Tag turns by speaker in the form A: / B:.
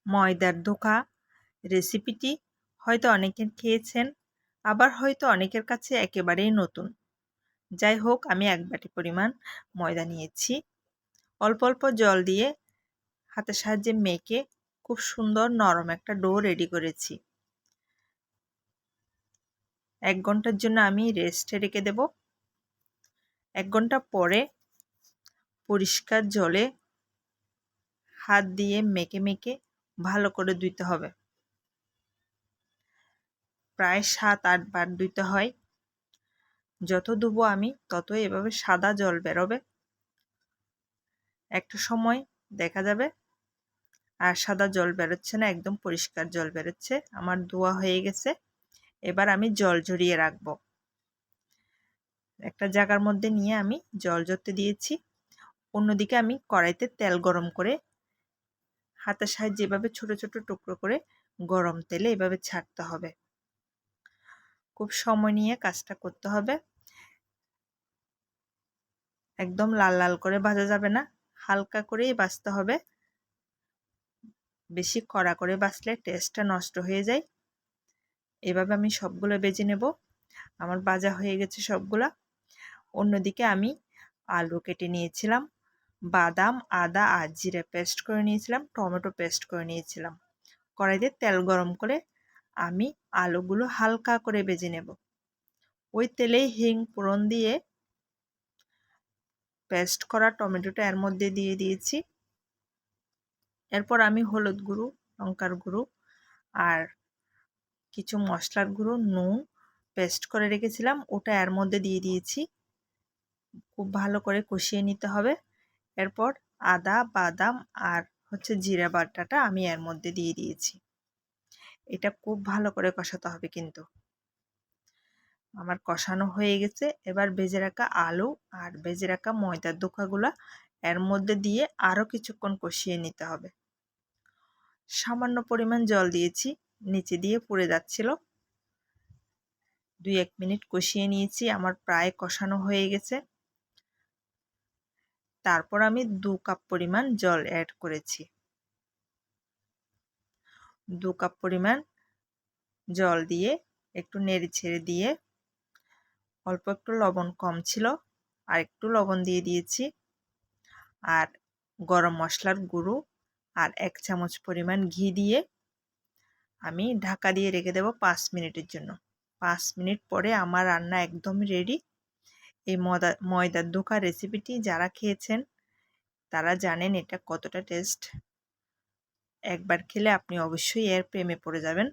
A: ময়দার ধোকা রেসিপিটি হয়তো অনেকে খেয়েছেন, আবার হয়তো অনেকের কাছে একেবারেই নতুন। যাই হোক, আমি 1 বাটি পরিমাণ ময়দা নিয়েছি। অল্প অল্প জল দিয়ে হাতের সাহায্যে মেখে খুব সুন্দর নরম একটা ডো রেডি করেছি। 1 ঘন্টার জন্য আমি রেস্টে রেখে দেব। 1 ঘন্টা পরে পরিষ্কার জলে হাত দিয়ে মেখে মেখে ভালো করে ধুইতে হবে। প্রায় 7-8 বার ধুইতে হয়। যত ধুবো আমি তত এভাবে সাদা জল বেরোবে। একটা সময় দেখা যাবে আর সাদা জল বেরোচ্ছে না, একদম পরিষ্কার জল বেরোচ্ছে। আমার ধোয়া হয়ে গেছে। এবার আমি জল ঝরিয়ে রাখবো। একটা জায়গার মধ্যে নিয়ে আমি জল ঝরতে দিয়েছি। অন্যদিকে আমি কড়াইতে তেল গরম করে হাতের সাহায্যে এভাবে ছোট ছোট টুকরো করে গরম তেলে এভাবে ছাড়তে হবে। খুব সময় নিয়ে কাজটা করতে হবে। একদম লাল লাল করে ভাজা যাবে না, হালকা করেই ভাজতে হবে। বেশি কড়া করে ভাজলে টেস্টটা নষ্ট হয়ে যায়। এভাবে আমি সবগুলো ভেজে নেব। আমার ভাজা হয়ে গেছে সবগুলা। অন্যদিকে আমি আলু কেটে নিয়েছিলাম, বাদাম, আদা আর জিরে পেস্ট করে নিয়েছিলাম, টমেটো পেস্ট করে নিয়েছিলাম। কড়াইতে তেল গরম করে আমি আলুগুলো হালকা করে ভেজে নেব। ওই তেলেই হিং ফোড়ন দিয়ে পেস্ট করা টমেটোটা এর মধ্যে দিয়ে দিয়েছি। এরপর আমি হলুদ গুঁড়ো, লঙ্কার গুঁড়ো আর কিছু মশলার গুঁড়ো, নুন পেস্ট করে রেখেছিলাম ওটা এর মধ্যে দিয়ে দিয়েছি। খুব ভালো করে কষিয়ে নিতে হবে। এরপর আদা, বাদাম আর জিরা বাটাটা আমি এর মধ্যে দিয়ে দিয়েছি। এটা খুব ভালো করে কষাতে হবে কিন্তু। আমার কষানো হয়ে গেছে। এবার ভেজে রাখা আলু আর ভেজে রাখা ময়দার ধোকাগুলা এর মধ্যে দিয়ে আরও কিছুক্ষণ কষিয়ে নিতে হবে। সামান্য পরিমাণ জল দিয়েছি, নিচে দিয়ে পুড়ে যাচ্ছিল। 2-1 মিনিট কষিয়ে নিয়েছি। আমার প্রায় কষানো হয়ে গেছে। তারপর আমি 2 কাপ পরিমাণ জল অ্যাড করেছি। 2 কাপ পরিমাণ জল দিয়ে একটু নেড়ে ছেড়ে দিয়ে অল্প একটু লবণ কম ছিল আর একটু লবণ দিয়ে দিয়েছি। আর গরম মশলার গুঁড়ো আর 1 চামচ পরিমাণ ঘি দিয়ে আমি ঢাকা দিয়ে রেখে দেব 5 মিনিটের জন্য। 5 মিনিট পরে আমার রান্না একদমই রেডি। এই ময়দার ধোকা রেসিপিটি যারা খেয়েছেন তারা জানেন এটা কতটা টেস্ট। একবার খেলে আপনি অবশ্যই এর প্রেমে পড়ে যাবেন।